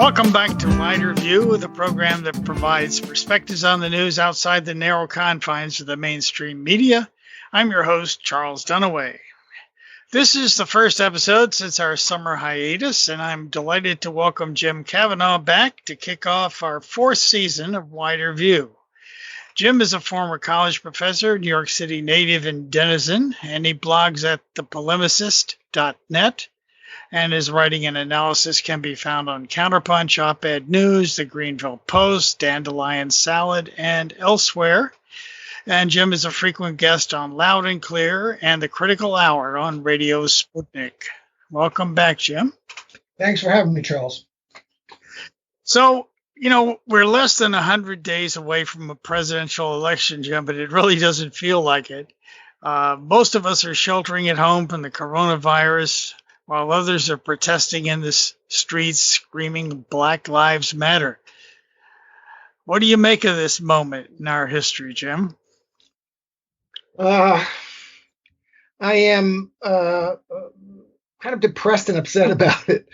Welcome back to Wider View, the program that provides perspectives on the news outside the narrow confines of the mainstream media. I'm your host, Charles Dunaway. This is the first episode since our summer hiatus, and I'm delighted to welcome Jim Kavanagh back to kick off our fourth season of Wider View. Jim is a former college professor, New York City native and denizen, and he blogs at thepolemicist.net. And his writing and analysis can be found on Counterpunch, Op-Ed News, The Greenville Post, Dandelion Salad, and elsewhere. And Jim is a frequent guest on Loud and Clear and The Critical Hour on Radio Sputnik. Welcome back, Jim. Thanks for having me, Charles. So, we're less than 100 days away from a presidential election, Jim, but it really doesn't feel like it. Most of us are sheltering at home from the coronavirus, while others are protesting in the streets, screaming Black Lives Matter. What do you make of this moment in our history, Jim? I am kind of depressed and upset about it.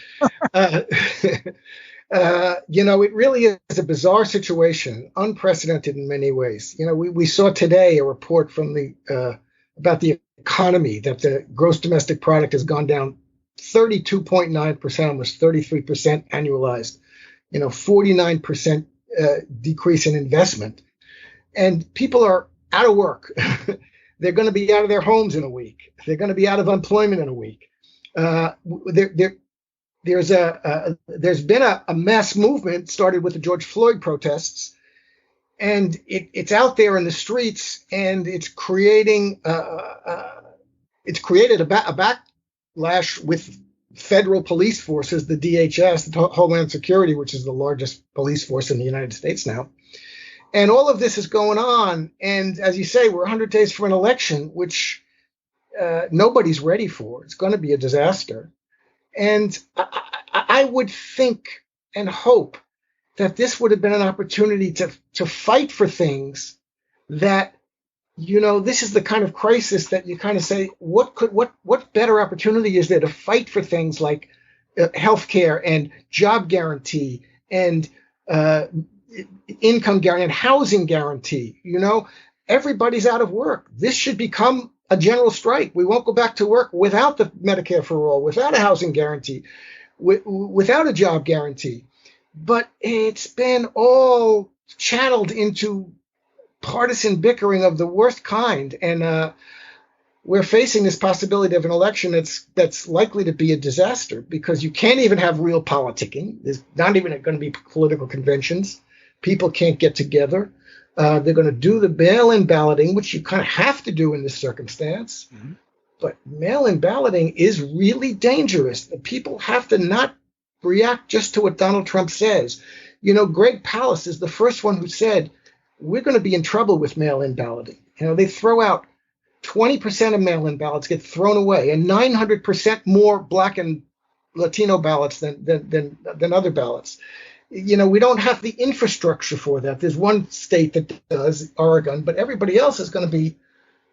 It really is a bizarre situation, unprecedented in many ways. We saw today a report from about the economy that the gross domestic product has gone down 32.9%, almost 33% annualized, 49% decrease in investment. And people are out of work. They're going to be out of their homes in a week. They're going to be out of employment in a week. There's been a mass movement started with the George Floyd protests, and it's out there in the streets, and it's created a backlash with federal police forces, the DHS, the Homeland Security, which is the largest police force in the United States now. And all of this is going on. And as you say, we're 100 days from an election, which nobody's ready for. It's going to be a disaster. And I would think and hope that this would have been an opportunity to fight for things that, this is the kind of crisis that you kind of say, what better opportunity is there to fight for things like healthcare and job guarantee and income guarantee and housing guarantee? Everybody's out of work. This should become a general strike. We won't go back to work without the Medicare for all, without a housing guarantee, without a job guarantee. But it's been all channeled into partisan bickering of the worst kind, and we're facing this possibility of an election that's likely to be a disaster, because you can't even have real politicking. There's not even going to be political conventions. People can't get together. They're going to do the mail-in balloting, which you kind of have to do in this circumstance. Mm-hmm. But mail-in balloting is really dangerous. The people have to not react just to what Donald Trump says. Greg Palast is the first one who said, we're going to be in trouble with mail-in balloting. They throw out 20% of mail-in ballots get thrown away, and 900% more Black and Latino ballots than other ballots. We don't have the infrastructure for that. There's one state that does, Oregon, but everybody else is going to be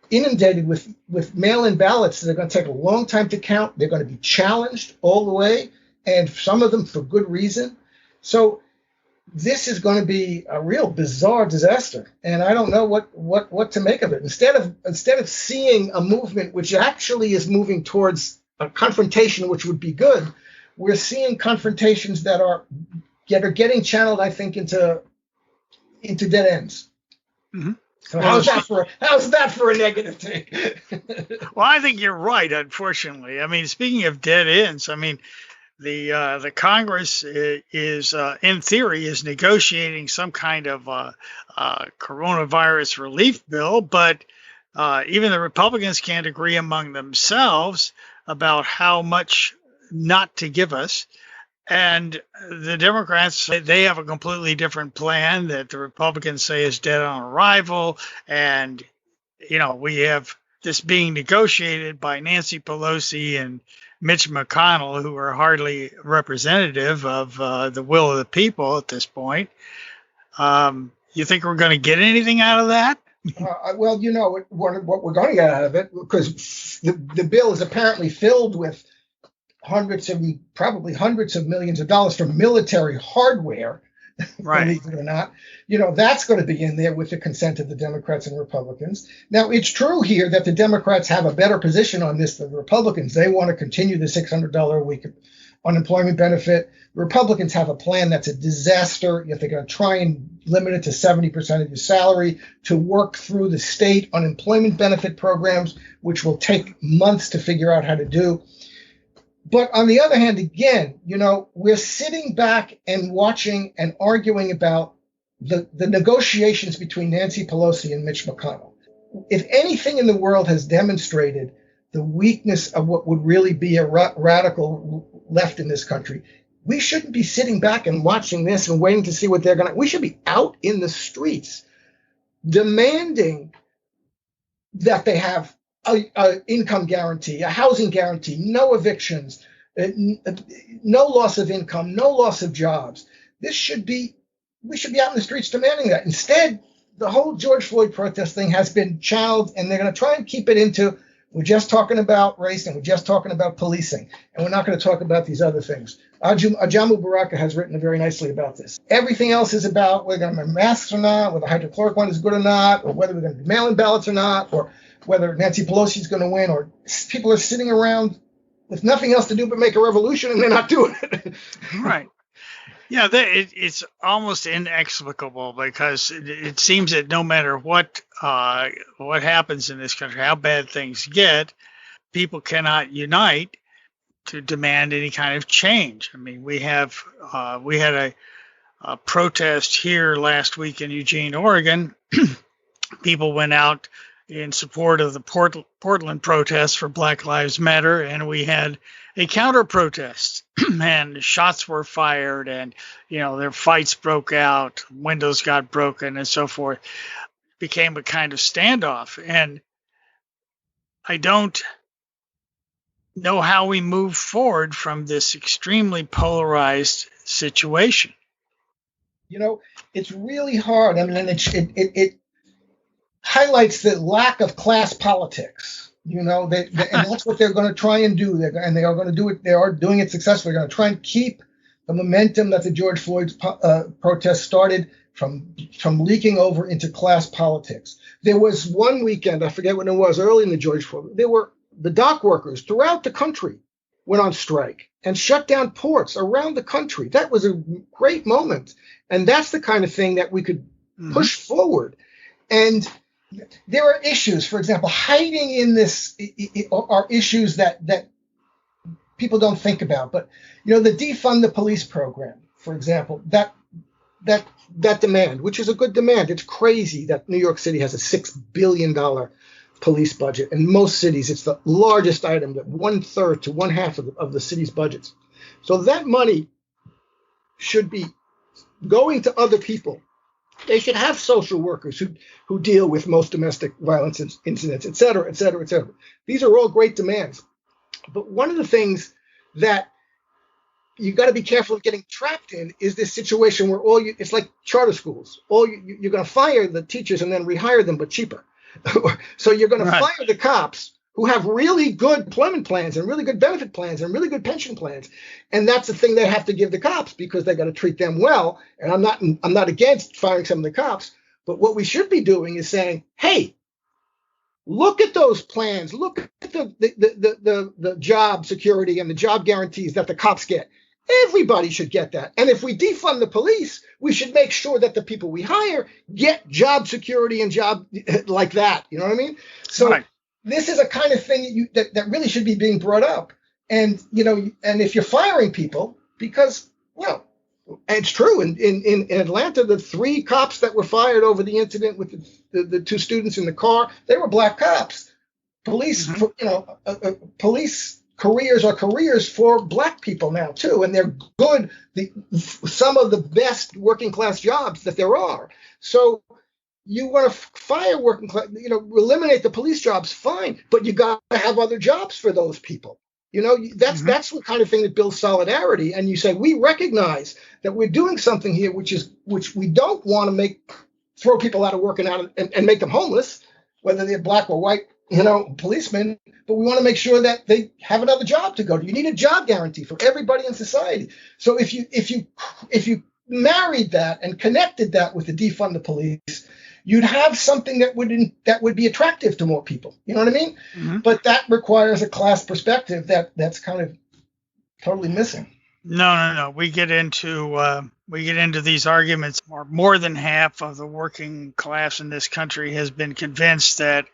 inundated with mail-in ballots that are going to take a long time to count. They're going to be challenged all the way, and some of them for good reason. So this is going to be a real bizarre disaster, and I don't know what to make of it. Instead of seeing a movement which actually is moving towards a confrontation, which would be good, we're seeing confrontations that are getting channeled, I think, into dead ends. Mm-hmm. So how's that for a negative thing? Well, I think you're right. Unfortunately, speaking of dead ends, the Congress is in theory is negotiating some kind of coronavirus relief bill, but even the Republicans can't agree among themselves about how much not to give us. And the Democrats, they have a completely different plan that the Republicans say is dead on arrival. And, we have this being negotiated by Nancy Pelosi and Mitch McConnell, who are hardly representative of the will of the people at this point. You think we're going to get anything out of that? Well, what we're going to get out of it, because the bill is apparently filled with probably hundreds of millions of dollars for military hardware, Right. believe it or not. That's going to be in there with the consent of the Democrats and Republicans. Now, it's true here that the Democrats have a better position on this than the Republicans. They want to continue the $600 a week unemployment benefit. The Republicans have a plan that's a disaster. If they're going to try and limit it to 70% of your salary, to work through the state unemployment benefit programs, which will take months to figure out how to do. But on the other hand, again, we're sitting back and watching and arguing about the negotiations between Nancy Pelosi and Mitch McConnell. If anything in the world has demonstrated the weakness of what would really be a radical left in this country, we shouldn't be sitting back and watching this and waiting to see what they're going to. We should be out in the streets demanding that they have a income guarantee, a housing guarantee, no evictions, no loss of income, no loss of jobs. We should be out in the streets demanding that. Instead, the whole George Floyd protest thing has been channeled, and they're going to try and keep it into, we're just talking about race and we're just talking about policing, and we're not going to talk about these other things. Ajamu Baraka has written very nicely about this. Everything else is about whether we're going to have masks or not, whether hydrochloric one is good or not, or whether we're going to do mail-in ballots or not, or whether Nancy Pelosi is going to win, or people are sitting around with nothing else to do but make a revolution, and they're not doing it. Right. Yeah, it's almost inexplicable, because it seems that no matter what happens in this country, how bad things get, people cannot unite to demand any kind of change. I mean, we had a protest here last week in Eugene, Oregon. People went out in support of the Portland protests for Black Lives Matter, and we had a counter protest, and shots were fired, and their fights broke out, windows got broken, and so forth. It became a kind of standoff, and I don't know how we move forward from this extremely polarized situation. It's really hard. I mean, and it highlights the lack of class politics. And that's what they're going to try and do. And they are going to do it. They are doing it successfully. They're going to try and keep the momentum that the George Floyd protest started from leaking over into class politics. There was one weekend, I forget when it was, early in the George Floyd, the dock workers throughout the country went on strike and shut down ports around the country. That was a great moment. And that's the kind of thing that we could push forward. And there are issues, for example, hiding in this are issues that people don't think about. But, the defund the police program, for example, that demand, which is a good demand. It's crazy that New York City has a $6 billion police budget. In most cities, it's the largest item, that 1/3 to 1/2 of the city's budgets. So that money should be going to other people. They should have social workers who deal with most domestic violence incidents, et cetera, et cetera, et cetera. These are all great demands. But one of the things that you've got to be careful of getting trapped in is this situation where it's like charter schools. You're going to fire the teachers and then rehire them, but cheaper. So you're going to fire the cops who have really good employment plans and really good benefit plans and really good pension plans. And that's the thing they have to give the cops, because they got to treat them well. And I'm not against firing some of the cops, but what we should be doing is saying, hey, look at those plans. Look at the job security and the job guarantees that the cops get. Everybody should get that. And if we defund the police, we should make sure that the people we hire get job security and job like that. You know what I mean? So this is a kind of thing that really should be being brought up. And, and if you're firing people, because, it's true. In Atlanta, the 3 cops that were fired over the incident with the 2 students in the car, they were black cops. Police, police careers are careers for black people now too, and they're good. Some of the best working class jobs that there are. So you want to fire working class, eliminate the police jobs, fine, but you got to have other jobs for those people. That's the kind of thing that builds solidarity. And you say, we recognize that we're doing something here, which we don't want to throw people out of work and make them homeless, whether they're black or white policemen, but we want to make sure that they have another job to go to. You need a job guarantee for everybody in society. So if you married that and connected that with the defund the police, you'd have something that would be attractive to more people. You know what I mean? Mm-hmm. But that requires a class perspective that's kind of totally missing. No. We get into these arguments. More than half of the working class in this country has been convinced that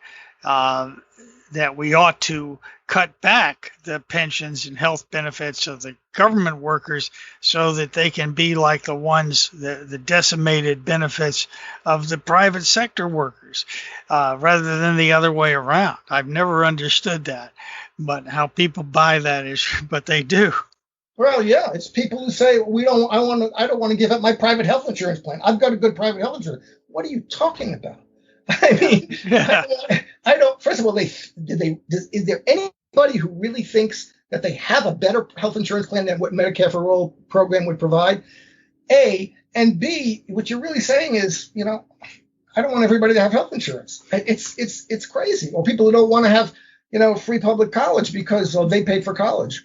we ought to cut back the pensions and health benefits of the government workers so that they can be like the decimated benefits of the private sector workers, rather than the other way around. I've never understood that, but how people buy that is, but they do. Well, yeah, it's people who say I don't want to give up my private health insurance plan. I've got a good private health insurance. What are you talking about? I mean, yeah. I don't. First of all, is there anybody who really thinks that they have a better health insurance plan than what Medicare for All program would provide? A, and B, what you're really saying is, I don't want everybody to have health insurance. It's crazy. Or people who don't want to have, free public college because they paid for college.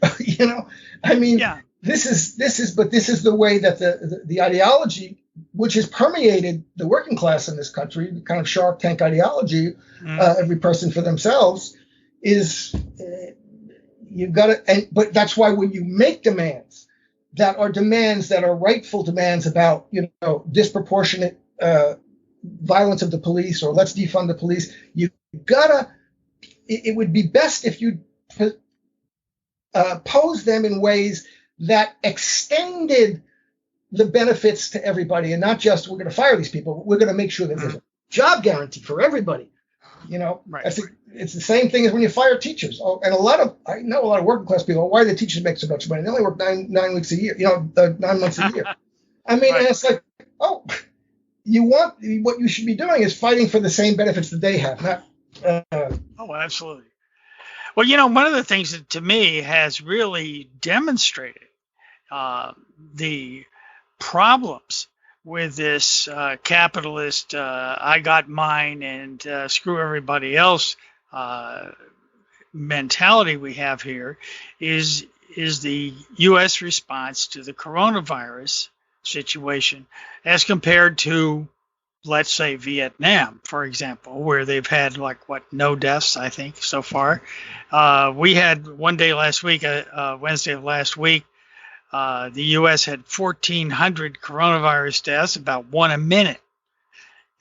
I mean, yeah. This is the way that the ideology, which has permeated the working class in this country, the kind of Shark Tank ideology, every person for themselves, is you've got to. But that's why when you make demands that are rightful demands about disproportionate violence of the police, or let's defund the police, you gotta. It would be best if you pose them in ways that extended the benefits to everybody, and not just we're going to fire these people. We're going to make sure that there's a job guarantee for everybody. Right. It's the same thing as when you fire teachers. And I know a lot of working class people. Why do the teachers make so much money? They only work 9 weeks a year. 9 months a year. I mean, right. And it's like, what you should be doing is fighting for the same benefits that they have. Not. Oh, absolutely. Well, one of the things that to me has really demonstrated the problems with this capitalist I got mine and screw everybody else mentality we have here is the U.S. response to the coronavirus situation as compared to, let's say, Vietnam, for example, where they've had no deaths, I think, so far. We had one day last week, Wednesday of last week, the U.S. had 1,400 coronavirus deaths, about one a minute.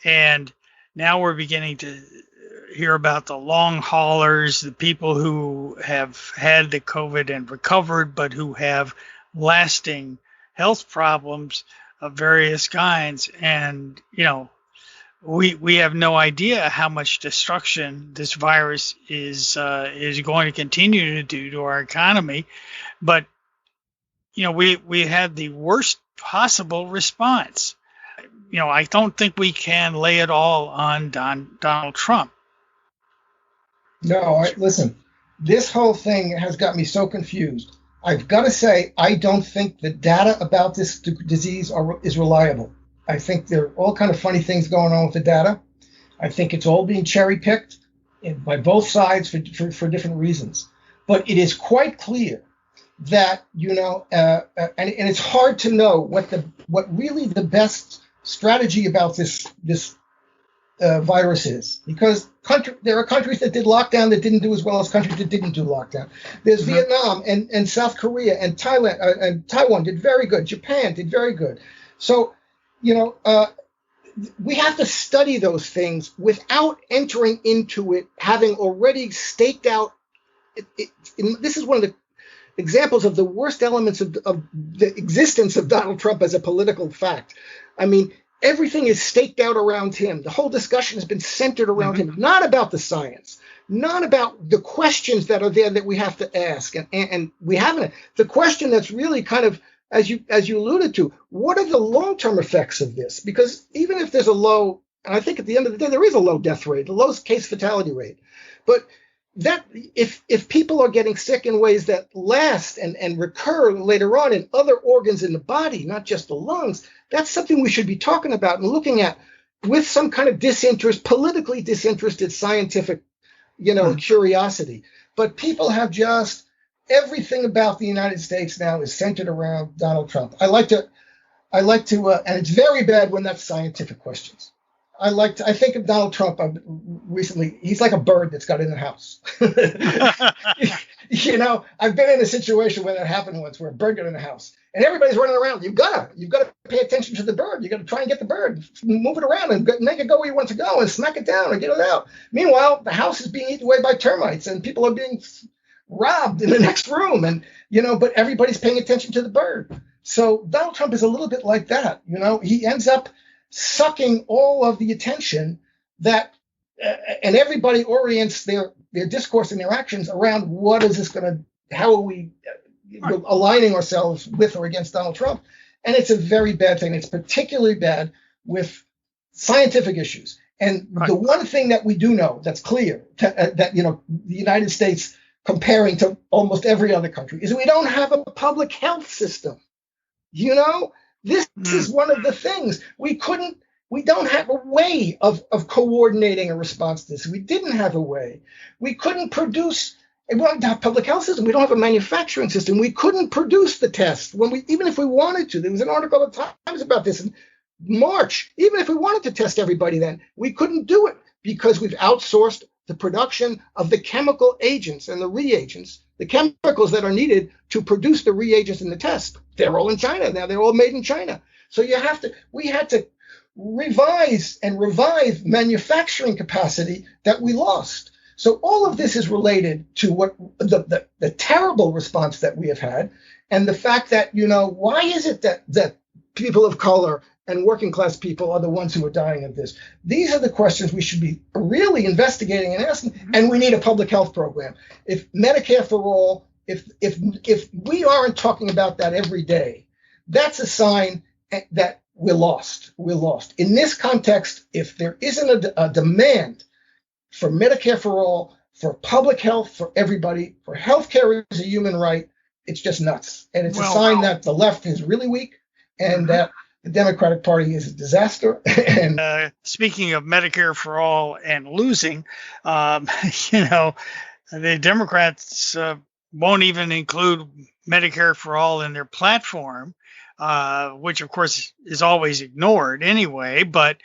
And now we're beginning to hear about the long haulers, the people who have had the COVID and recovered, but who have lasting health problems of various kinds. And, we have no idea how much destruction this virus is going to continue to do to our economy. But, we had the worst possible response. I don't think we can lay it all on Donald Trump. No, listen, this whole thing has got me so confused. I've got to say, I don't think the data about this disease is reliable. I think there are all kind of funny things going on with the data. I think it's all being cherry-picked by both sides for different reasons. But it is quite clear that, and it's hard to know what really the best strategy about this virus is, because there are countries that did lockdown that didn't do as well as countries that didn't do lockdown. There's Vietnam and South Korea and Thailand and Taiwan did very good. Japan did very good. So, we have to study those things without entering into it, having already staked out. This is one of the examples of the worst elements of the existence of Donald Trump as a political fact. I mean, everything is staked out around him. The whole discussion has been centered around him, not about the science, not about the questions that are there that we have to ask. And we haven't. The question that's really kind of, as you alluded to, what are the long-term effects of this? Because even if there's a low, and I think at the end of the day, there is a low death rate, a low case fatality rate. But that if people are getting sick in ways that last and recur later on in other organs in the body, not just the lungs, that's something we should be talking about and looking at with some kind of politically disinterested scientific curiosity. But people have just, everything about the United States now is centered around Donald Trump. I like to, and it's very bad when that's scientific questions. I think of Donald Trump recently. He's like a bird that's got in the house. I've been in a situation where that happened once, where a bird got in the house, and everybody's running around. You've got to pay attention to the bird. You got to try and get the bird, move it around, and make it go where you want to go, and smack it down and get it out. Meanwhile, the house is being eaten away by termites, and people are being robbed in the next room, and but everybody's paying attention to the bird. So Donald Trump is a little bit like that. He ends up sucking all of the attention that, and everybody orients their discourse and their actions around how are we aligning ourselves with or against Donald Trump. And it's a very bad thing. It's particularly bad with scientific issues. And the one thing that we do know that's clear, that the United States, comparing to almost every other country, is we don't have a public health system. This is one of the things. We don't have a way of coordinating a response to this. We didn't have a way. We couldn't produce, we don't have a public health system. We don't have a manufacturing system. We couldn't produce the test even if we wanted to. There was an article at Times about this in March. Even if we wanted to test everybody then, we couldn't do it because we've outsourced the production of the chemical agents and the reagents, the chemicals that are needed to produce the reagents in the test. They're all in China now. They're all made in China. So we had to revise and revive manufacturing capacity that we lost. So all of this is related to what the terrible response that we have had, and the fact that, why is it that people of color and working class people are the ones who are dying of this? These are the questions we should be really investigating and asking, and we need a public health program. If Medicare for all, if we aren't talking about that every day, that's a sign that we're lost. We're lost. In this context, if there isn't a demand for Medicare for all, for public health for everybody, for healthcare as a human right, it's just nuts. And it's a sign that the left is really weak and that the Democratic Party is a disaster. And speaking of Medicare for all and losing, the Democrats won't even include Medicare for all in their platform, which of course is always ignored anyway. But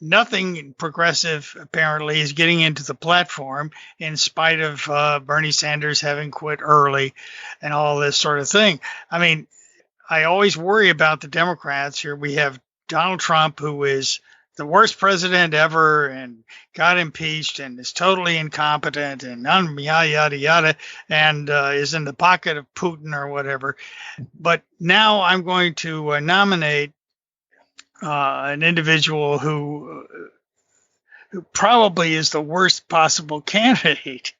nothing progressive apparently is getting into the platform, in spite of Bernie Sanders having quit early and all this sort of thing. I mean, I always worry about the Democrats here. We have Donald Trump, who is the worst president ever and got impeached and is totally incompetent and yada, yada, yada, and is in the pocket of Putin or whatever. But now I'm going to nominate an individual who probably is the worst possible candidate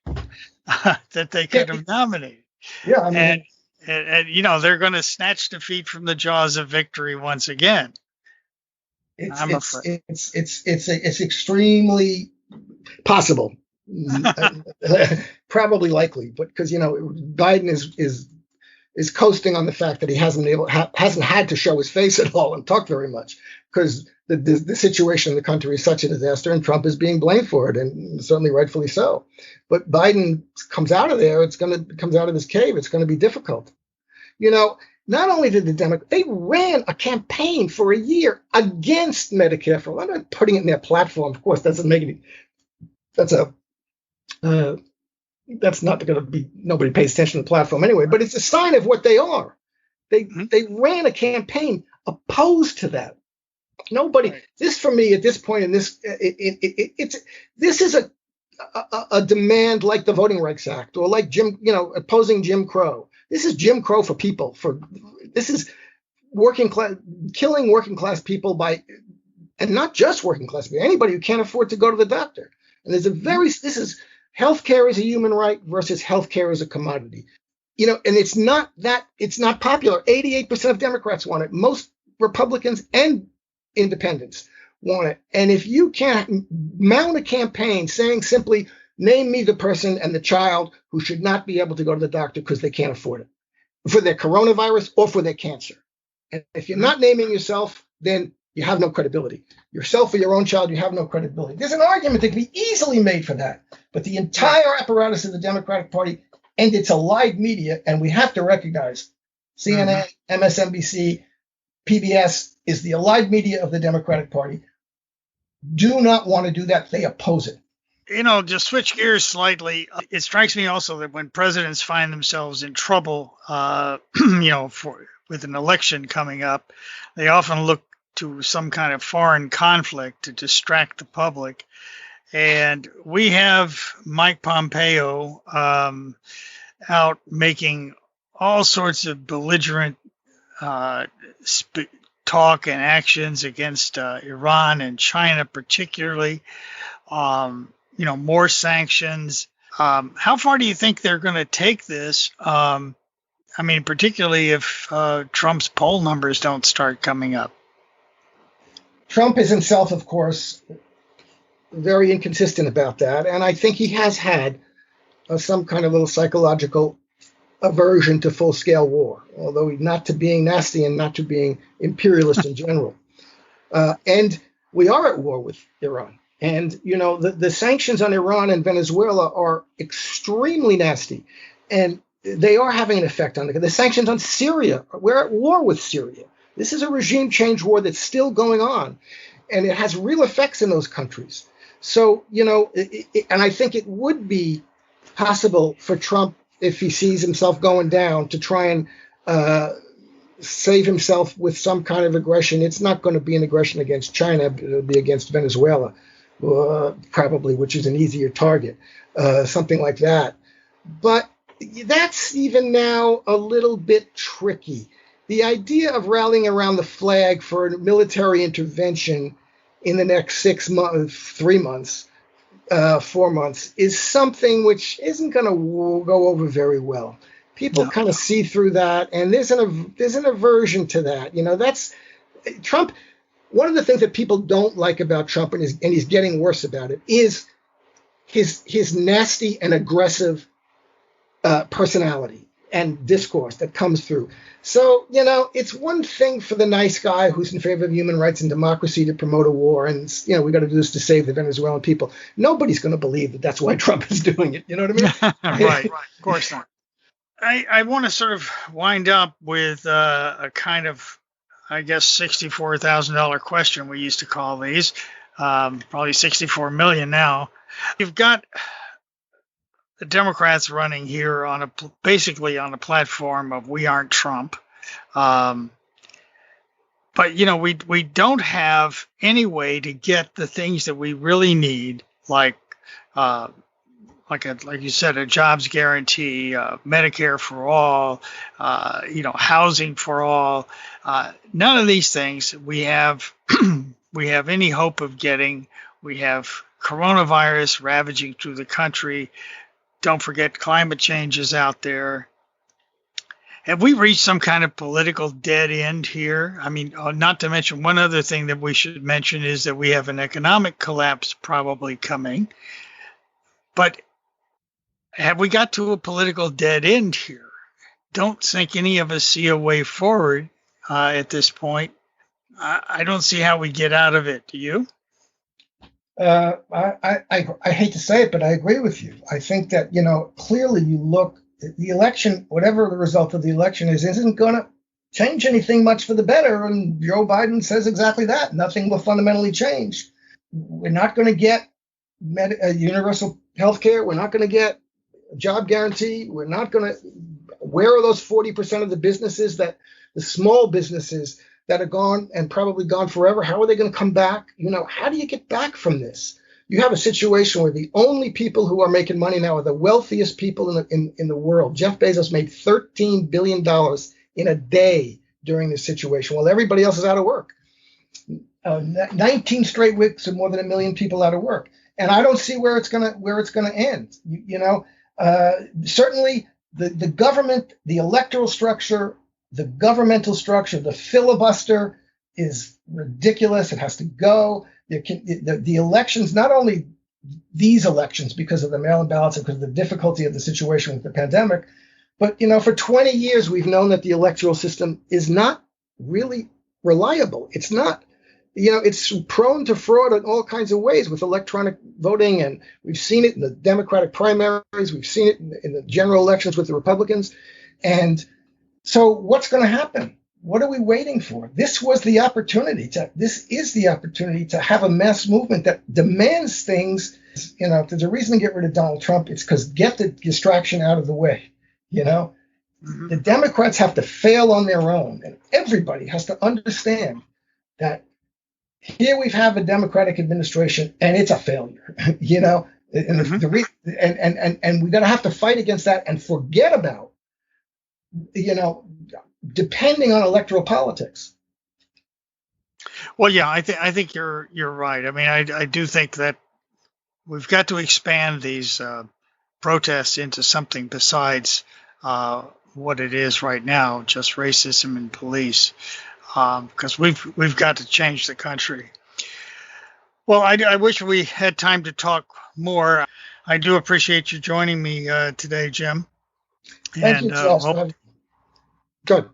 that they could have nominated. Yeah, I mean, and they're going to snatch defeat from the jaws of victory once again. It's extremely possible, probably likely, but because Biden is coasting on the fact that he hasn't had to show his face at all and talk very much, because the situation in the country is such a disaster, and Trump is being blamed for it, and certainly rightfully so. But Biden comes out of there, comes out of his cave. It's going to be difficult. Not only did the Democrats, they ran a campaign for a year against Medicare for all. I'm not putting it in their platform. Of course, doesn't make any. That's not going to be. Nobody pays attention to the platform anyway. But it's a sign of what they are. They ran a campaign opposed to that. Nobody. Right. This for me at this point in this, this is a demand like the Voting Rights Act or like opposing Jim Crow. This is Jim Crow for people. This is working class, killing working class people and not just working class people, anybody who can't afford to go to the doctor. And this is healthcare as a human right versus healthcare as a commodity. And it's not popular. 88% of Democrats want it. Most Republicans and independents want it. And if you can't mount a campaign saying simply, name me the person and the child who should not be able to go to the doctor because they can't afford it for their coronavirus or for their cancer. And if you're not naming yourself, then you have no credibility. Yourself or your own child, you have no credibility. There's an argument that can be easily made for that. But the entire apparatus of the Democratic Party and its allied media, and we have to recognize CNN, MSNBC, PBS is the allied media of the Democratic Party, do not want to do that. They oppose it. Just switch gears slightly. It strikes me also that when presidents find themselves in trouble, with an election coming up, they often look to some kind of foreign conflict to distract the public. And we have Mike Pompeo out making all sorts of belligerent talk and actions against Iran and China, particularly. More sanctions. How far do you think they're going to take this? Particularly if Trump's poll numbers don't start coming up. Trump is himself, of course, very inconsistent about that. And I think he has had some kind of little psychological aversion to full-scale war, although not to being nasty and not to being imperialist in general. And we are at war with Iran. And, the sanctions on Iran and Venezuela are extremely nasty. And they are having an effect on the sanctions on Syria. We're at war with Syria. This is a regime change war that's still going on. And it has real effects in those countries. So, and I think it would be possible for Trump, if he sees himself going down, to try and save himself with some kind of aggression. It's not going to be an aggression against China. It'll be against Venezuela, probably, which is an easier target, something like that. But that's even now a little bit tricky. The idea of rallying around the flag for a military intervention in the next 6 months, 3 months, 4 months is something which isn't going to go over very well. People kind of see through that, and there's an aversion to that. That's Trump. One of the things that people don't like about Trump, and he's getting worse about it, is his nasty and aggressive personality and discourse that comes through. So, it's one thing for the nice guy who's in favor of human rights and democracy to promote a war. And, we got to do this to save the Venezuelan people. Nobody's going to believe that that's why Trump is doing it. You know what I mean? Right. Of course not. I want to sort of wind up with a kind of, I guess, $64,000 question we used to call these. Probably 64 million now. You've got the Democrats running here basically on a platform of "We aren't Trump," but we don't have any way to get the things that we really need, like you said, a jobs guarantee, Medicare for all, housing for all. None of these things we have any hope of getting. We have coronavirus ravaging through the country. Don't forget climate change is out there. Have we reached some kind of political dead end here? Not to mention one other thing that we should mention is that we have an economic collapse probably coming. But have we got to a political dead end here? Don't think any of us see a way forward at this point. I don't see how we get out of it. Do you? I hate to say it, but I agree with you. I think that, clearly you look at the election, whatever the result of the election isn't going to change anything much for the better. And Joe Biden says exactly that. Nothing will fundamentally change. We're not going to get universal health care. We're not going to get a job guarantee. We're not going to. Where are those 40% of the businesses, the small businesses that are gone and probably gone forever? How are they going to come back? How do you get back from this? You have a situation where the only people who are making money now are the wealthiest people in the world. Jeff Bezos made $13 billion in a day during this situation while everybody else is out of work. 19 straight weeks of more than 1 million people out of work. And I don't see where it's going to end. Certainly the government, the electoral structure, the governmental structure, the filibuster is ridiculous. It has to go. The elections, not only these elections because of the mail-in ballots and because of the difficulty of the situation with the pandemic, but, for 20 years, we've known that the electoral system is not really reliable. It's not It's prone to fraud in all kinds of ways with electronic voting, and we've seen it in the Democratic primaries. We've seen it in the general elections with the Republicans. And so what's going to happen? What are we waiting for? This is the opportunity to have a mass movement that demands things. If there's a reason to get rid of Donald Trump, it's because get the distraction out of the way. The Democrats have to fail on their own, and everybody has to understand that here we have a Democratic administration, and it's a failure. And we got to have to fight against that and forget about, depending on electoral politics. Well, yeah, I think you're right. I mean, I do think that we've got to expand these protests into something besides what it is right now, just racism and police, because we've got to change the country. Well, I wish we had time to talk more. I do appreciate you joining me today, Jim. Thank you, Charles. Good.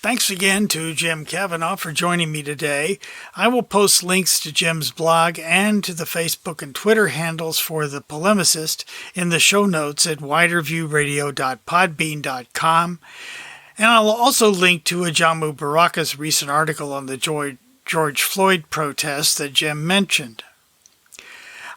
Thanks again to Jim Kavanagh for joining me today. I will post links to Jim's blog and to the Facebook and Twitter handles for The Polemicist in the show notes at widerviewradio.podbean.com. And I'll also link to Ajamu Baraka's recent article on the George Floyd protests that Jim mentioned.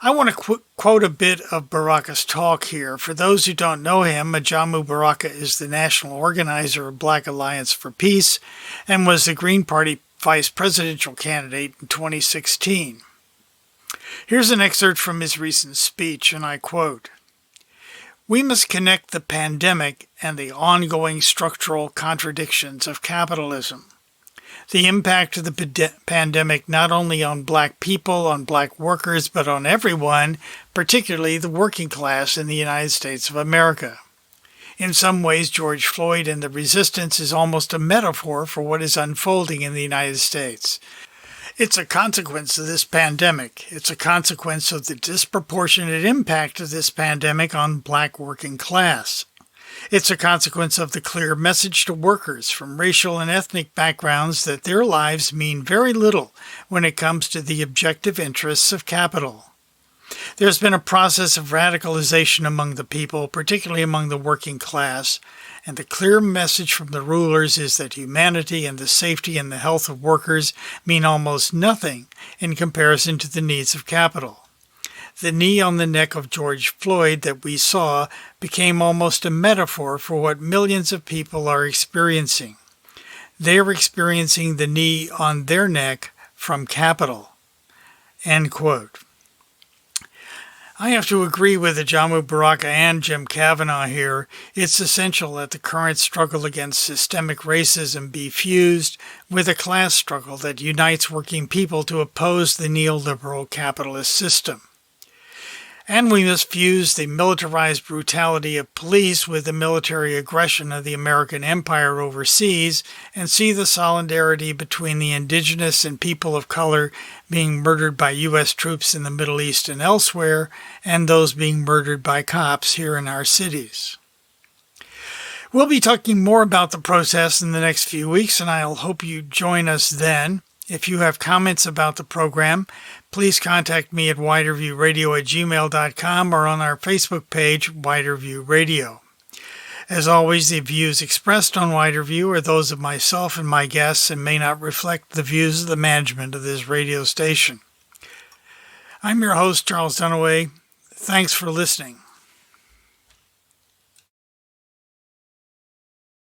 I want to quote a bit of Baraka's talk here. For those who don't know him, Ajamu Baraka is the national organizer of Black Alliance for Peace and was the Green Party vice presidential candidate in 2016. Here's an excerpt from his recent speech, and I quote, "We must connect the pandemic and the ongoing structural contradictions of capitalism. The impact of the pandemic not only on Black people, on Black workers, but on everyone, particularly the working class in the United States of America. In some ways, George Floyd and the resistance is almost a metaphor for what is unfolding in the United States. It's a consequence of this pandemic. It's a consequence of the disproportionate impact of this pandemic on Black working class. It's a consequence of the clear message to workers from racial and ethnic backgrounds that their lives mean very little when it comes to the objective interests of capital. There's been a process of radicalization among the people, particularly among the working class, and the clear message from the rulers is that humanity and the safety and the health of workers mean almost nothing in comparison to the needs of capital. The knee on the neck of George Floyd that we saw became almost a metaphor for what millions of people are experiencing. They're experiencing the knee on their neck from capital." End quote. I have to agree with Ajamu Baraka and Jim Kavanagh here. It's essential that the current struggle against systemic racism be fused with a class struggle that unites working people to oppose the neoliberal capitalist system. And we must fuse the militarized brutality of police with the military aggression of the American empire overseas and see the solidarity between the indigenous and people of color being murdered by U.S. troops in the Middle East and elsewhere, and those being murdered by cops here in our cities. We'll be talking more about the protests in the next few weeks, and I'll hope you join us then. If you have comments about the program, please contact me at widerviewradio@gmail.com or on our Facebook page, Widerview Radio. As always, the views expressed on Widerview are those of myself and my guests and may not reflect the views of the management of this radio station. I'm your host, Charles Dunaway. Thanks for listening.